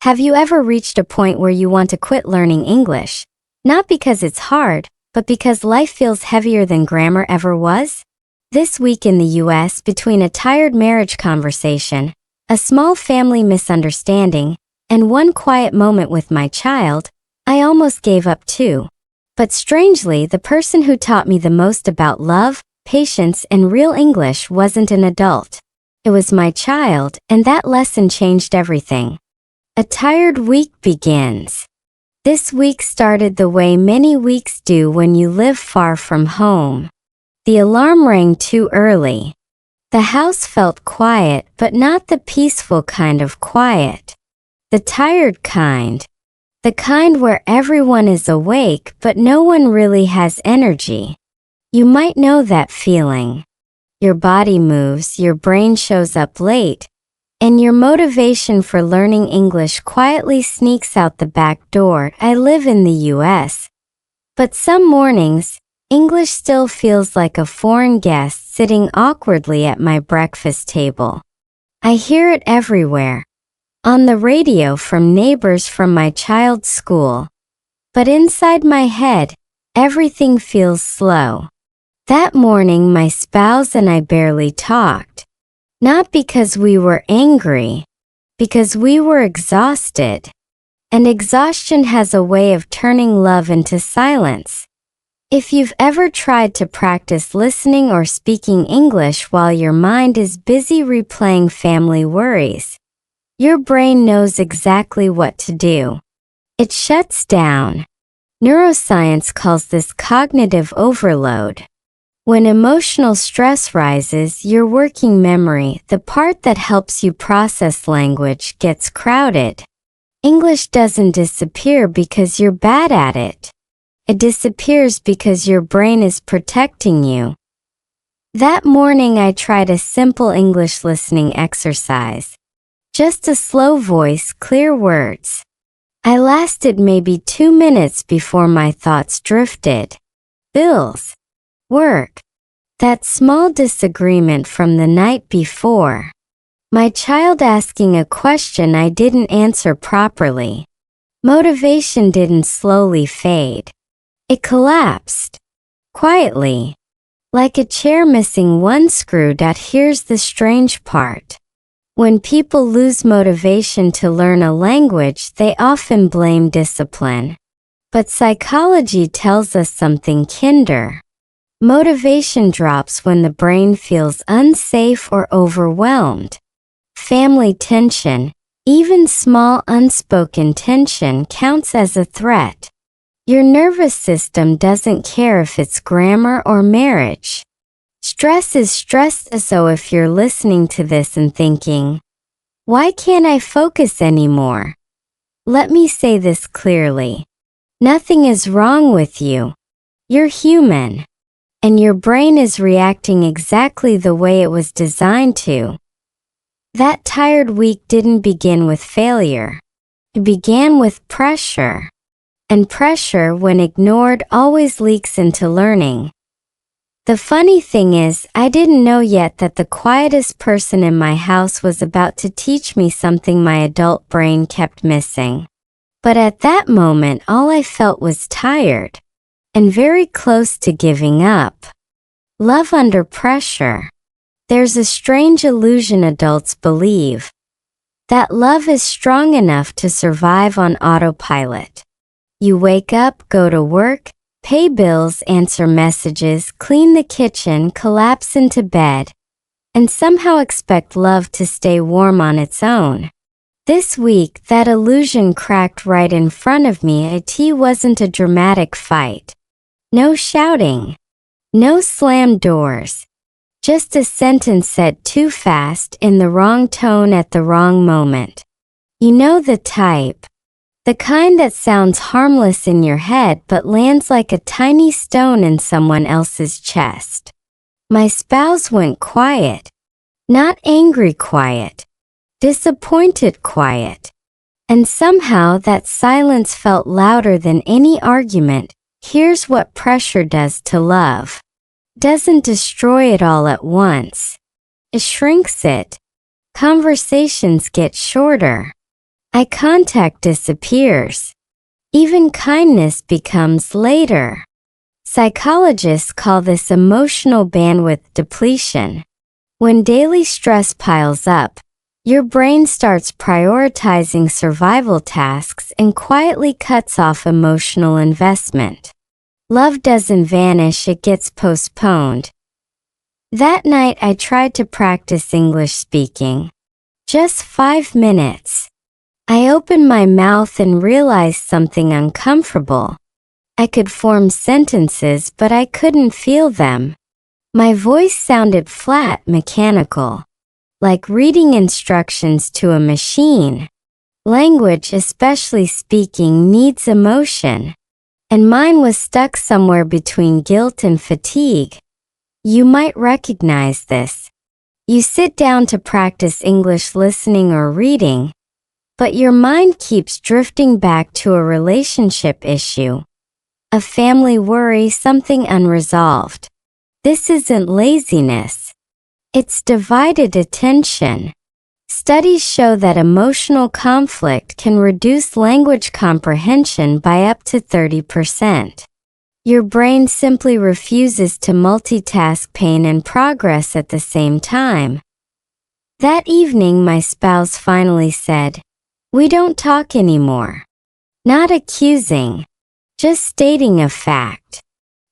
Have you ever reached a point where you want to quit learning English? Not because it's hard, but because life feels heavier than grammar ever was? This week in the US, between a tired marriage conversation, a small family misunderstanding, and one quiet moment with my child, I almost gave up too. But strangely, the person who taught me the most about love, patience, and real English wasn't an adult. It was my child, and that lesson changed everything. A tired week begins. This week started the way many weeks do when you live far from home. The alarm rang too early. The house felt quiet, but not the peaceful kind of quiet. The tired kind. The kind where everyone is awake, but no one really has energy. You might know that feeling. Your body moves, your brain shows up late, and your motivation for learning English quietly sneaks out the back door. I live in the US. But some mornings, English still feels like a foreign guest sitting awkwardly at my breakfast table. I hear it everywhere. On the radio, from neighbors, from my child's school. But inside my head, everything feels slow. That morning, my spouse and I barely talked. Not because we were angry, because we were exhausted. And exhaustion has a way of turning love into silence. If you've ever tried to practice listening or speaking English while your mind is busy replaying family worries, your brain knows exactly what to do. It shuts down. Neuroscience calls this cognitive overload. When emotional stress rises, your working memory, the part that helps you process language, gets crowded. English doesn't disappear because you're bad at it. It disappears because your brain is protecting you. That morning I tried a simple English listening exercise. Just a slow voice, clear words. I lasted maybe 2 minutes before my thoughts drifted. Bills. Work. That small disagreement from the night before. My child asking a question I didn't answer properly. Motivation didn't slowly fade. It collapsed. Quietly. Like a chair missing one screw. Here's the strange part. When people lose motivation to learn a language, they often blame discipline. But psychology tells us something kinder. Motivation drops when the brain feels unsafe or overwhelmed. Family tension, even small unspoken tension, counts as a threat. Your nervous system doesn't care if it's grammar or marriage. Stress is stress. So if you're listening to this and thinking, why can't I focus anymore? Let me say this clearly. Nothing is wrong with you. You're human. And your brain is reacting exactly the way it was designed to. That tired week didn't begin with failure. It began with pressure. And pressure, when ignored, always leaks into learning. The funny thing is, I didn't know yet that the quietest person in my house was about to teach me something my adult brain kept missing. But at that moment, all I felt was tired. And very close to giving up. Love under pressure. There's a strange illusion adults believe. That love is strong enough to survive on autopilot. You wake up, go to work, pay bills, answer messages, clean the kitchen, collapse into bed, and somehow expect love to stay warm on its own. This week, that illusion cracked right in front of me. It wasn't a dramatic fight. No shouting. No slammed doors. Just a sentence said too fast, in the wrong tone at the wrong moment. You know the type. The kind that sounds harmless in your head but lands like a tiny stone in someone else's chest. My spouse went quiet. Not angry quiet. Disappointed quiet. And somehow that silence felt louder than any argument. Here's what pressure does to love. Doesn't destroy it all at once. It shrinks it. Conversations get shorter. Eye contact disappears. Even kindness becomes later. Psychologists call this emotional bandwidth depletion. When daily stress piles up, your brain starts prioritizing survival tasks and quietly cuts off emotional investment. Love doesn't vanish, it gets postponed. That night I tried to practice English speaking. Just 5 minutes. I opened my mouth and realized something uncomfortable. I could form sentences, but I couldn't feel them. My voice sounded flat, mechanical, like reading instructions to a machine. Language, especially speaking, needs emotion, and mine was stuck somewhere between guilt and fatigue. You might recognize this. You sit down to practice English listening or reading, but your mind keeps drifting back to a relationship issue, a family worry, something unresolved. This isn't laziness. It's divided attention. Studies show that emotional conflict can reduce language comprehension by up to 30%. Your brain simply refuses to multitask pain and progress at the same time. That evening, my spouse finally said, "We don't talk anymore." Not accusing, just stating a fact.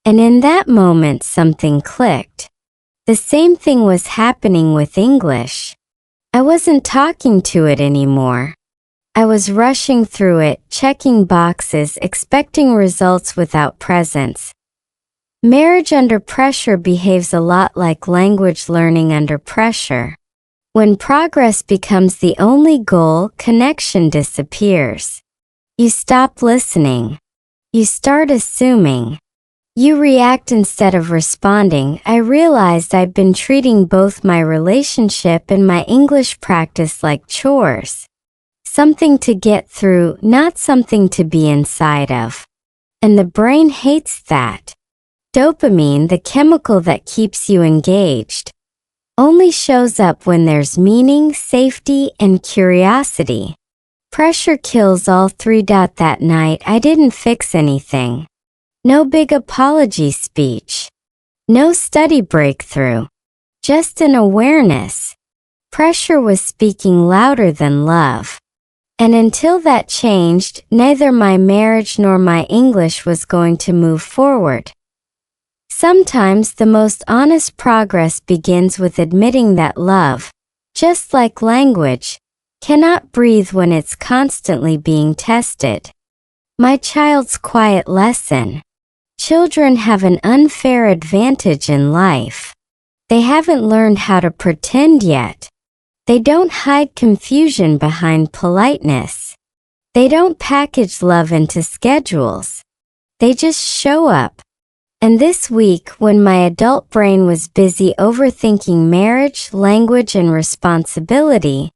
And in that moment something clicked. The same thing was happening with English. I wasn't talking to it anymore. I was rushing through it, checking boxes, expecting results without presence. Marriage under pressure behaves a lot like language learning under pressure. When progress becomes the only goal, connection disappears. You stop listening. You start assuming. You react instead of responding. I realized I'd been treating both my relationship and my English practice like chores. Something to get through, not something to be inside of. And the brain hates that. Dopamine, the chemical that keeps you engaged, only shows up when there's meaning, safety, and curiosity. Pressure kills all three. That night I didn't fix anything. No big apology speech. No study breakthrough. Just an awareness. Pressure was speaking louder than love. And until that changed, neither my marriage nor my English was going to move forward. Sometimes the most honest progress begins with admitting that love, just like language, cannot breathe when it's constantly being tested. My child's quiet lesson. Children have an unfair advantage in life. They haven't learned how to pretend yet. They don't hide confusion behind politeness. They don't package love into schedules. They just show up. And this week, when my adult brain was busy overthinking marriage, language, and responsibility,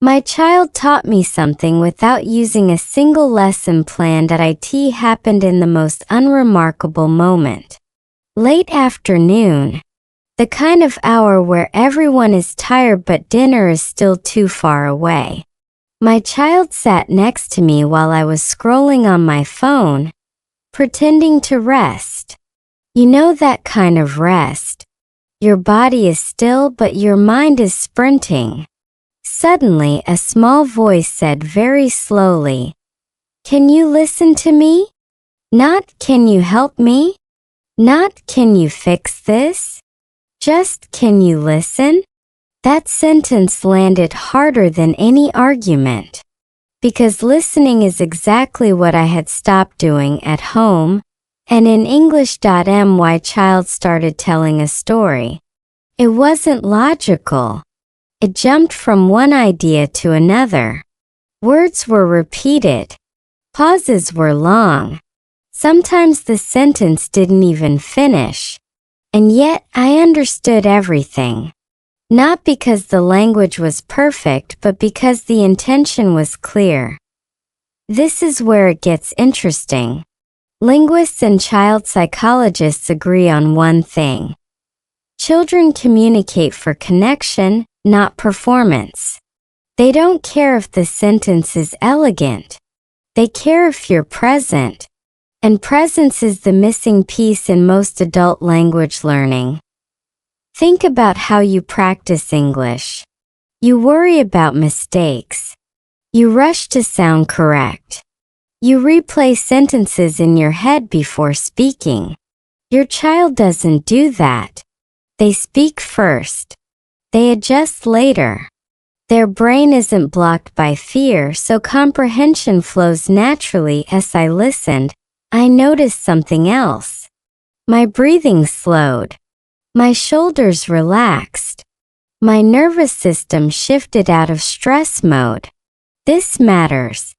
my child taught me something without using a single lesson planned at IT. Happened in the most unremarkable moment. Late afternoon. The kind of hour where everyone is tired but dinner is still too far away. My child sat next to me while I was scrolling on my phone, pretending to rest. You know that kind of rest. Your body is still but your mind is sprinting. Suddenly, a small voice said very slowly, "Can you listen to me? Not, can you help me? Not, can you fix this? Just, can you listen?" That sentence landed harder than any argument. Because listening is exactly what I had stopped doing at home, and in English. My child started telling a story. It wasn't logical. It jumped from one idea to another. Words were repeated. Pauses were long. Sometimes the sentence didn't even finish. And yet I understood everything. Not because the language was perfect, but because the intention was clear. This is where it gets interesting. Linguists and child psychologists agree on one thing. Children communicate for connection, not performance. They don't care if the sentence is elegant. They care if you're present. And presence is the missing piece in most adult language learning. Think about how you practice English. You worry about mistakes. You rush to sound correct. You replay sentences in your head before speaking. Your child doesn't do that. They speak first. They adjust later. Their brain isn't blocked by fear, so comprehension flows naturally. As I listened, I noticed something else. My breathing slowed. My shoulders relaxed. My nervous system shifted out of stress mode. This matters.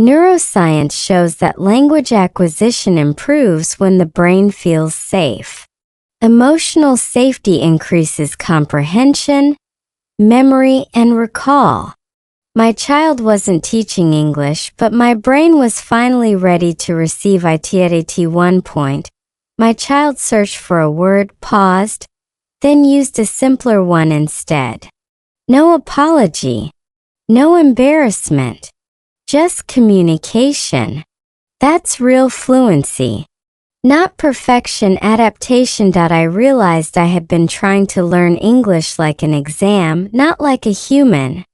Neuroscience shows that language acquisition improves when the brain feels safe. Emotional safety increases comprehension, memory, and recall. My child wasn't teaching English, but my brain was finally ready to receive it. At 1 point, my child searched for a word, paused, then used a simpler one instead. No apology. No embarrassment. Just communication. That's real fluency. Not perfection, adaptation. I realized I had been trying to learn English like an exam, not like a human.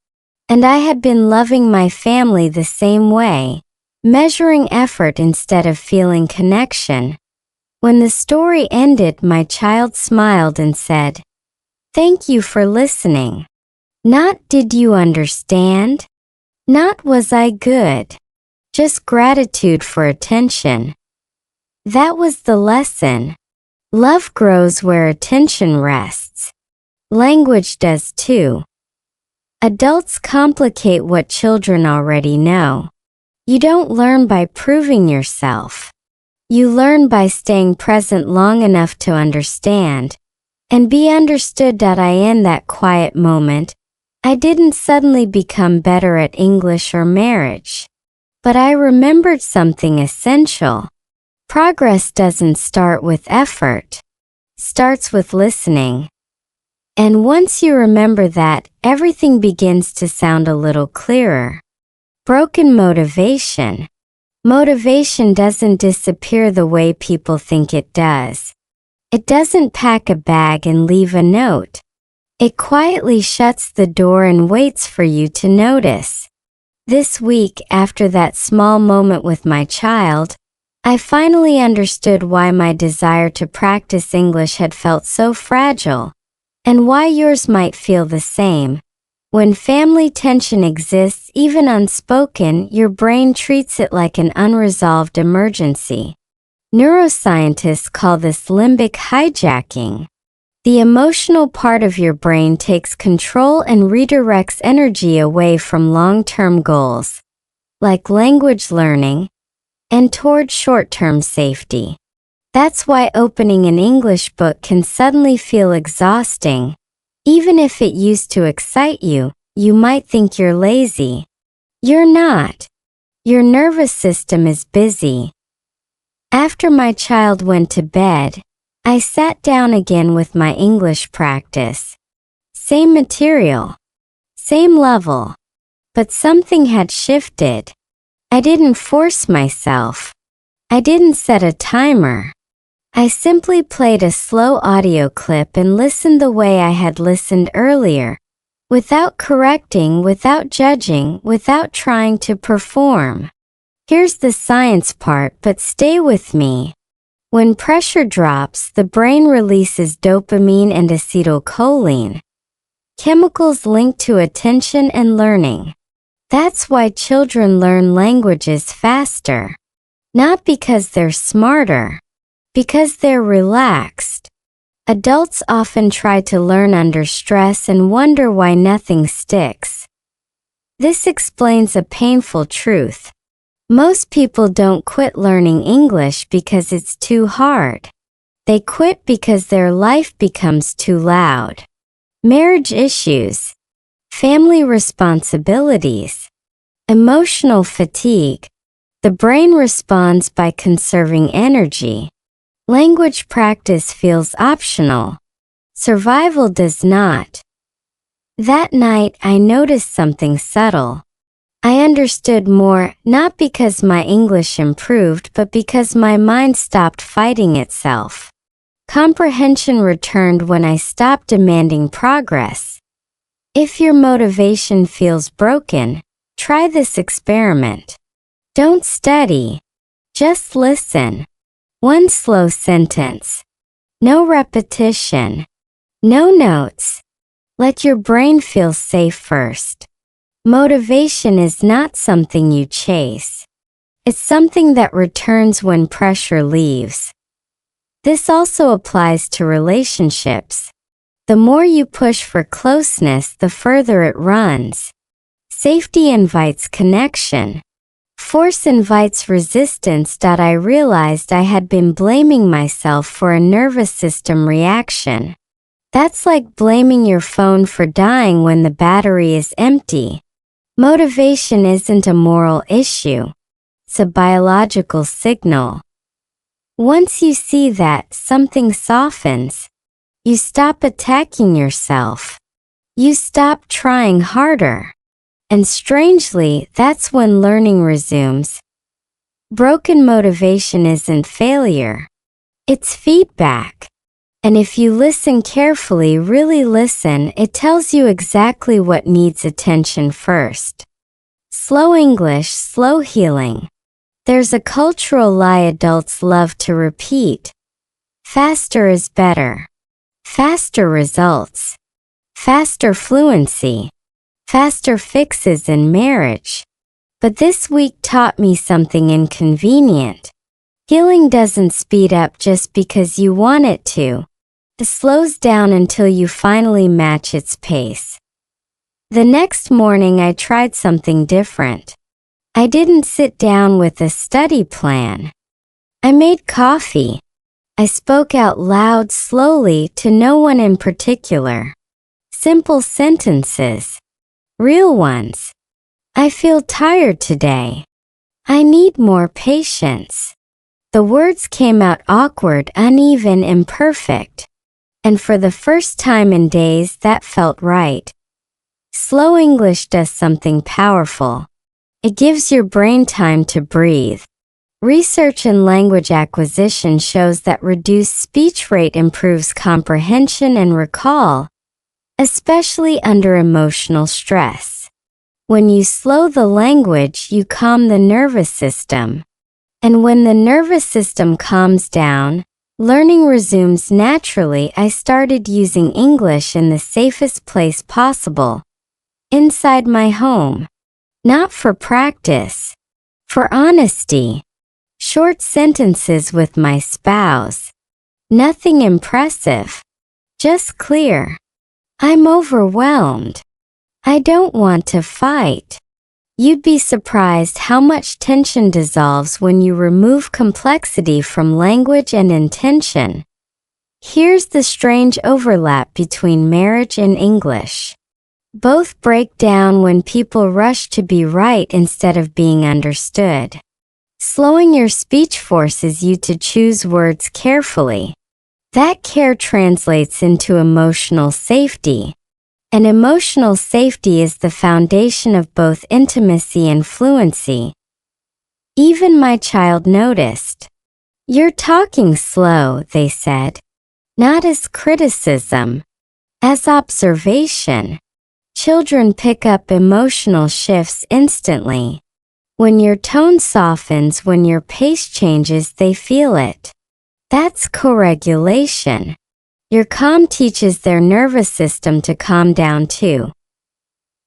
And I had been loving my family the same way, measuring effort instead of feeling connection. When the story ended, my child smiled and said, "Thank you for listening." Not "Did you understand?" Not "Was I good?" Just gratitude for attention. That was the lesson. Love grows where attention rests. Language does too. Adults complicate what children already know. You don't learn by proving yourself. You learn by staying present long enough to understand and be understood. In that quiet moment, I didn't suddenly become better at English or marriage. But I remembered something essential. Progress doesn't start with effort. Starts with listening. And once you remember that, everything begins to sound a little clearer. Broken motivation. Motivation doesn't disappear the way people think it does. It doesn't pack a bag and leave a note. It quietly shuts the door and waits for you to notice. This week, after that small moment with my child, I finally understood why my desire to practice English had felt so fragile, and why yours might feel the same. When family tension exists, even unspoken, your brain treats it like an unresolved emergency. Neuroscientists call this limbic hijacking. The emotional part of your brain takes control and redirects energy away from long-term goals, like language learning, and toward short-term safety. That's why opening an English book can suddenly feel exhausting. Even if it used to excite you, you might think you're lazy. You're not. Your nervous system is busy. After my child went to bed, I sat down again with my English practice. Same material. Same level. But something had shifted. I didn't force myself. I didn't set a timer. I simply played a slow audio clip and listened the way I had listened earlier, without correcting, without judging, without trying to perform. Here's the science part, but stay with me. When pressure drops, the brain releases dopamine and acetylcholine, chemicals linked to attention and learning. That's why children learn languages faster. Not because they're smarter, because they're relaxed. Adults often try to learn under stress and wonder why nothing sticks. This explains a painful truth. Most people don't quit learning English because it's too hard. They quit because their life becomes too loud. Marriage issues, family responsibilities, emotional fatigue. The brain responds by conserving energy. Language practice feels optional. Survival does not. That night I noticed something subtle. I understood more, not because my English improved, but because my mind stopped fighting itself. Comprehension returned when I stopped demanding progress. If your motivation feels broken, try this experiment. Don't study. Just listen. One slow sentence. No repetition. No notes. Let your brain feel safe first. Motivation is not something you chase. It's something that returns when pressure leaves. This also applies to relationships. The more you push for closeness, the further it runs. Safety invites connection. Force invites resistance. I realized I had been blaming myself for a nervous system reaction. That's like blaming your phone for dying when the battery is empty. Motivation isn't a moral issue. It's a biological signal. Once you see that, something softens. You stop attacking yourself. You stop trying harder. And strangely, that's when learning resumes. Broken motivation isn't failure. It's feedback. And if you listen carefully, really listen, it tells you exactly what needs attention first. Slow English, slow healing. There's a cultural lie adults love to repeat. Faster is better. Faster results. Faster fluency. Faster fixes in marriage. But this week taught me something inconvenient. Healing doesn't speed up just because you want it to. It slows down until you finally match its pace. The next morning I tried something different. I didn't sit down with a study plan. I made coffee. I spoke out loud slowly to no one in particular. Simple sentences. Real ones. I feel tired today. I need more patience. The words came out awkward, uneven, imperfect. And for the first time in days, that felt right. Slow English does something powerful. It gives your brain time to breathe. Research in language acquisition shows that reduced speech rate improves comprehension and recall, especially under emotional stress. When you slow the language, you calm the nervous system. And when the nervous system calms down, learning resumes naturally. I started using English in the safest place possible. Inside my home. Not for practice. For honesty. Short sentences with my spouse. Nothing impressive. Just clear. I'm overwhelmed. I don't want to fight. You'd be surprised how much tension dissolves when you remove complexity from language and intention. Here's the strange overlap between marriage and English. Both break down when people rush to be right instead of being understood. Slowing your speech forces you to choose words carefully. That care translates into emotional safety. And emotional safety is the foundation of both intimacy and fluency. Even my child noticed. You're talking slow, they said. Not as criticism, as observation. Children pick up emotional shifts instantly. When your tone softens, when your pace changes, they feel it. That's co-regulation. Your calm teaches their nervous system to calm down too.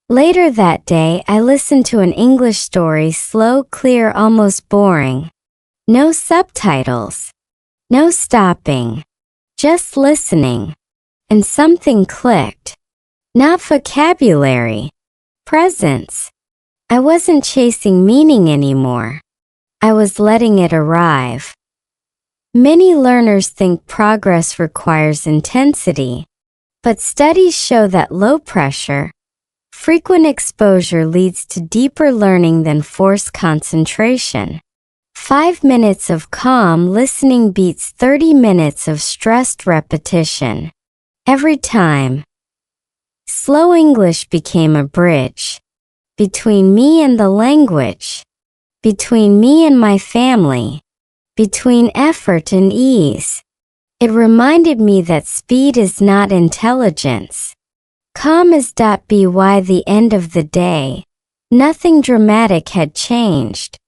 Later that day, I listened to an English story, slow, clear, almost boring. No subtitles. No stopping. Just listening. And something clicked. Not vocabulary. Presence. I wasn't chasing meaning anymore. I was letting it arrive. Many learners think progress requires intensity, but studies show that low pressure, frequent exposure leads to deeper learning than forced concentration. 5 minutes of calm listening beats 30 minutes of stressed repetition. Every time. Slow English became a bridge between me and the language, between me and my family, between effort and ease. It reminded me that speed is not intelligence. Calm is by the end of the day. Nothing dramatic had changed.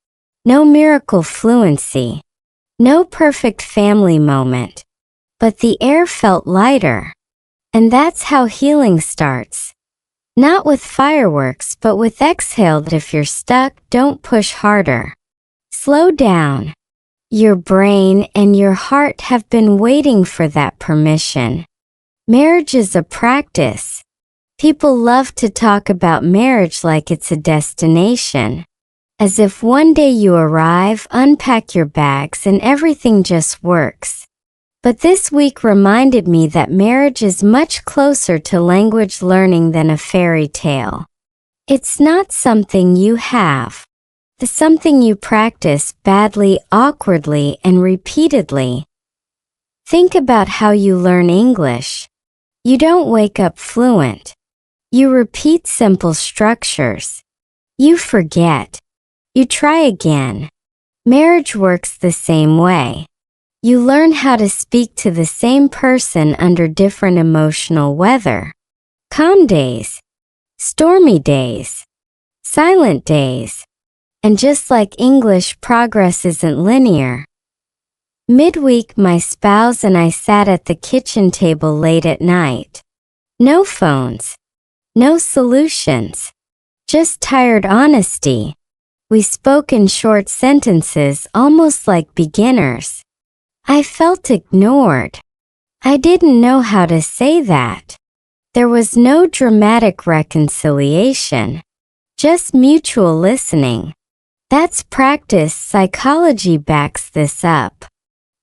No miracle fluency. No perfect family moment. But the air felt lighter. And that's how healing starts. Not with fireworks, but with exhaled. If you're stuck, don't push harder. Slow down. Your brain and your heart have been waiting for that permission. Marriage is a practice. People love to talk about marriage like it's a destination. As if one day you arrive, unpack your bags, and everything just works. But this week reminded me that marriage is much closer to language learning than a fairy tale. It's not something you have. It's something you practice badly, awkwardly, and repeatedly. Think about how you learn English. You don't wake up fluent. You repeat simple structures. You forget. You try again. Marriage works the same way. You learn how to speak to the same person under different emotional weather. Calm days, stormy days, silent days. And just like English, progress isn't linear. Midweek, my spouse and I sat at the kitchen table late at night. No phones. No solutions. Just tired honesty. We spoke in short sentences, almost like beginners. I felt ignored. I didn't know how to say that. There was no dramatic reconciliation. Just mutual listening. That's practice. Psychology backs this up.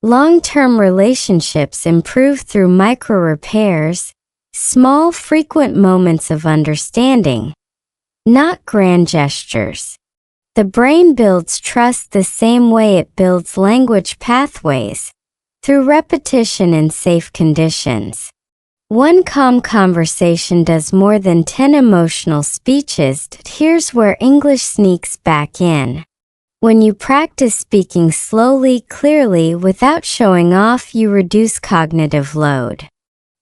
Long-term relationships improve through micro-repairs, small, frequent moments of understanding, not grand gestures. The brain builds trust the same way it builds language pathways, through repetition in safe conditions. One calm conversation does more than 10 emotional speeches. Here's where English sneaks back in. When you practice speaking slowly, clearly, without showing off, you reduce cognitive load.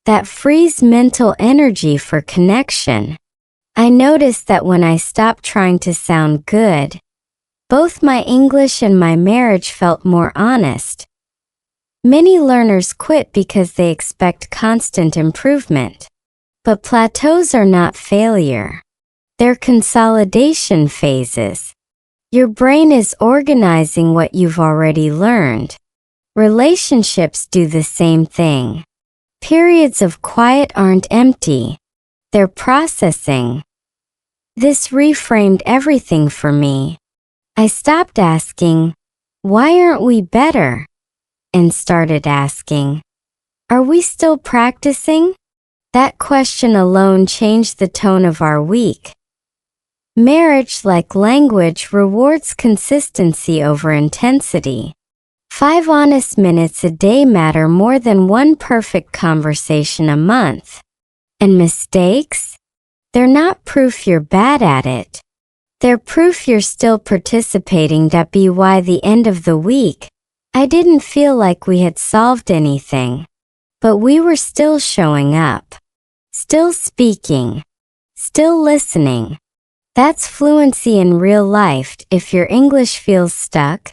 That frees mental energy for connection. I noticed that when I stopped trying to sound good, both my English and my marriage felt more honest. Many learners quit because they expect constant improvement. But plateaus are not failure. They're consolidation phases. Your brain is organizing what you've already learned. Relationships do the same thing. Periods of quiet aren't empty. They're processing. This reframed everything for me. I stopped asking, "Why aren't we better?" and started asking, "Are we still practicing?" That question alone changed the tone of our week. Marriage, like language, rewards consistency over intensity. 5 honest minutes a day matter more than 1 perfect conversation a month. And mistakes? They're not proof you're bad at it. They're proof you're still participating. By the end of the week, I didn't feel like we had solved anything. But we were still showing up. Still speaking. Still listening. That's fluency in real life. If your English feels stuck,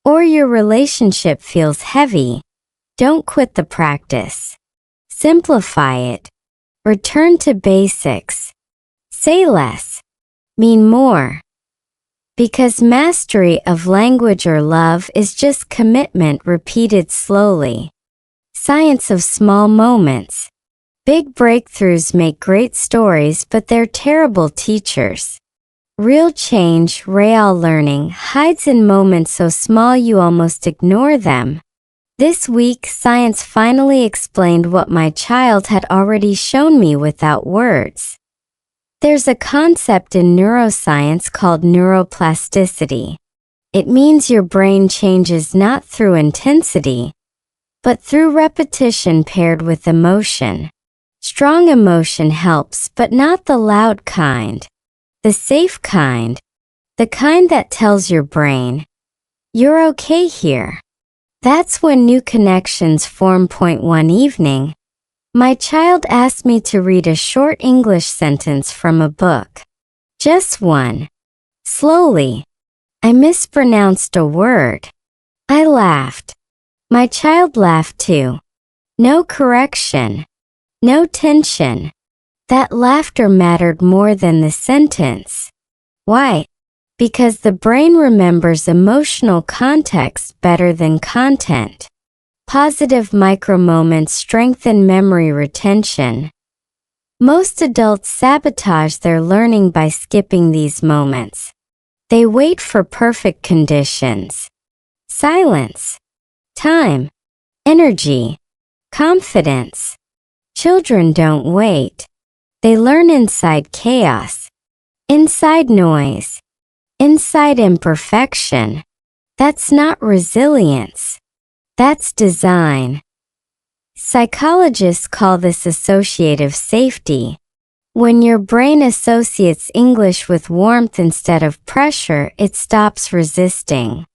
or your relationship feels heavy, don't quit the practice. Simplify it. Return to basics. Say less. Mean more. Because mastery of language or love is just commitment repeated slowly. Science of small moments. Big breakthroughs make great stories, but they're terrible teachers. Real change, real learning, hides in moments so small you almost ignore them. This week, science finally explained what my child had already shown me without words. There's a concept in neuroscience called neuroplasticity. It means your brain changes not through intensity, but through repetition paired with emotion. Strong emotion helps, but not the loud kind. The safe kind. The kind that tells your brain, you're okay here. That's when new connections form. Point one evening, my child asked me to read a short English sentence from a book. Just one. Slowly. I mispronounced a word. I laughed. My child laughed too. No correction. No tension. That laughter mattered more than the sentence. Why? Because the brain remembers emotional context better than content. Positive micro-moments strengthen memory retention. Most adults sabotage their learning by skipping these moments. They wait for perfect conditions. Silence. Time. Energy. Confidence. Children don't wait. They learn inside chaos. Inside noise. Inside imperfection. That's not resilience. That's design. Psychologists call this associative safety. When your brain associates English with warmth instead of pressure, it stops resisting.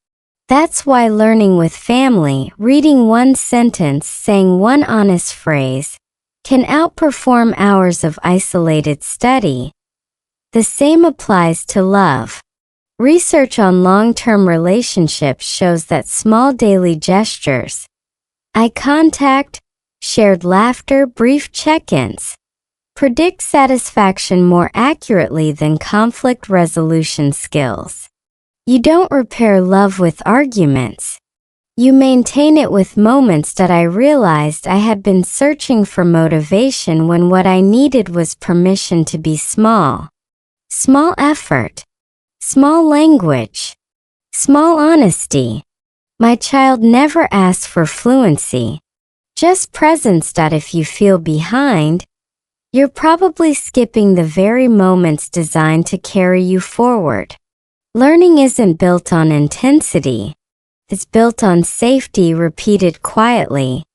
That's why learning with family, reading one sentence, saying one honest phrase, can outperform hours of isolated study. The same applies to love. Research on long-term relationships shows that small daily gestures, eye contact, shared laughter, brief check-ins, predict satisfaction more accurately than conflict resolution skills. You don't repair love with arguments. You maintain it with moments that I realized I had been searching for motivation when what I needed was permission to be small. Small effort. Small language. Small honesty. My child never asked for fluency. Just presence. If you feel behind, you're probably skipping the very moments designed to carry you forward. Learning isn't built on intensity. It's built on safety repeated quietly.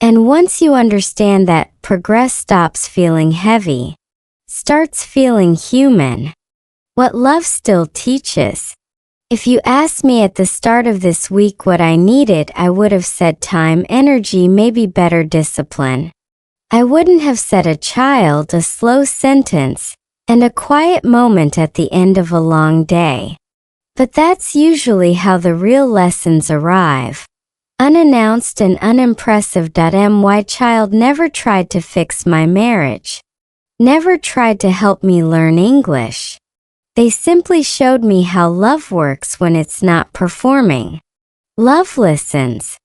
And once you understand that, progress stops feeling heavy, starts feeling human. What love still teaches. If you asked me at the start of this week what I needed, I would have said time, energy, maybe better discipline. I wouldn't have said a child, a slow sentence, and a quiet moment at the end of a long day. But that's usually how the real lessons arrive. Unannounced and unimpressive. My child never tried to fix my marriage. Never tried to help me learn English. They simply showed me how love works when it's not performing. Love listens.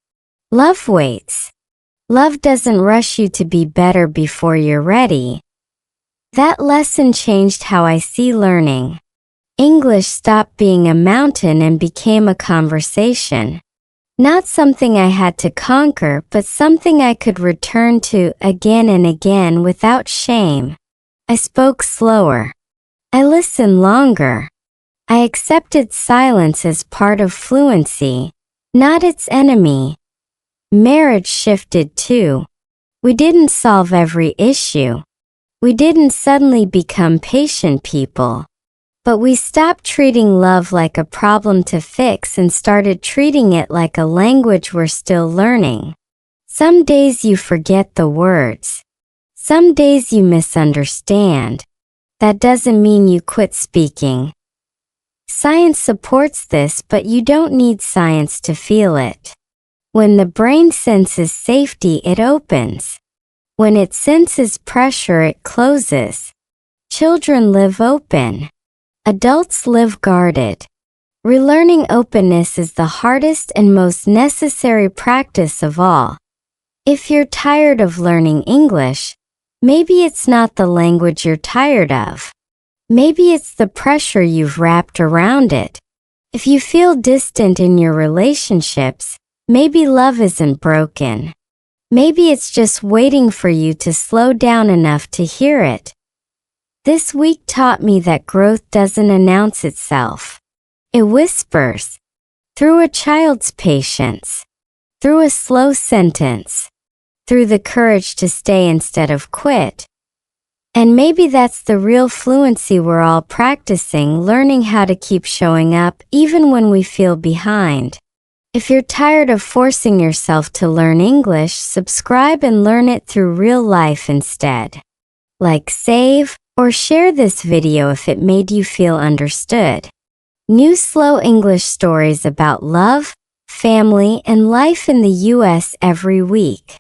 Love waits. Love doesn't rush you to be better before you're ready. That lesson changed how I see learning. English stopped being a mountain and became a conversation. Not something I had to conquer, but something I could return to again and again without shame. I spoke slower. I listened longer. I accepted silence as part of fluency, not its enemy. Marriage shifted too. We didn't solve every issue. We didn't suddenly become patient people. But we stopped treating love like a problem to fix and started treating it like a language we're still learning. Some days you forget the words. Some days you misunderstand. That doesn't mean you quit speaking. Science supports this, but you don't need science to feel it. When the brain senses safety, it opens. When it senses pressure, it closes. Children live open. Adults live guarded. Relearning openness is the hardest and most necessary practice of all. If you're tired of learning English, maybe it's not the language you're tired of. Maybe it's the pressure you've wrapped around it. If you feel distant in your relationships, maybe love isn't broken. Maybe it's just waiting for you to slow down enough to hear it. This week taught me that growth doesn't announce itself. It whispers. Through a child's patience. Through a slow sentence. through the courage to stay instead of quit. And maybe that's the real fluency we're all practicing, learning how to keep showing up even when we feel behind. If you're tired of forcing yourself to learn English, subscribe and learn it through real life instead. Like, save, or share this video if it made you feel understood. New slow English stories about love, family, and life in the US every week.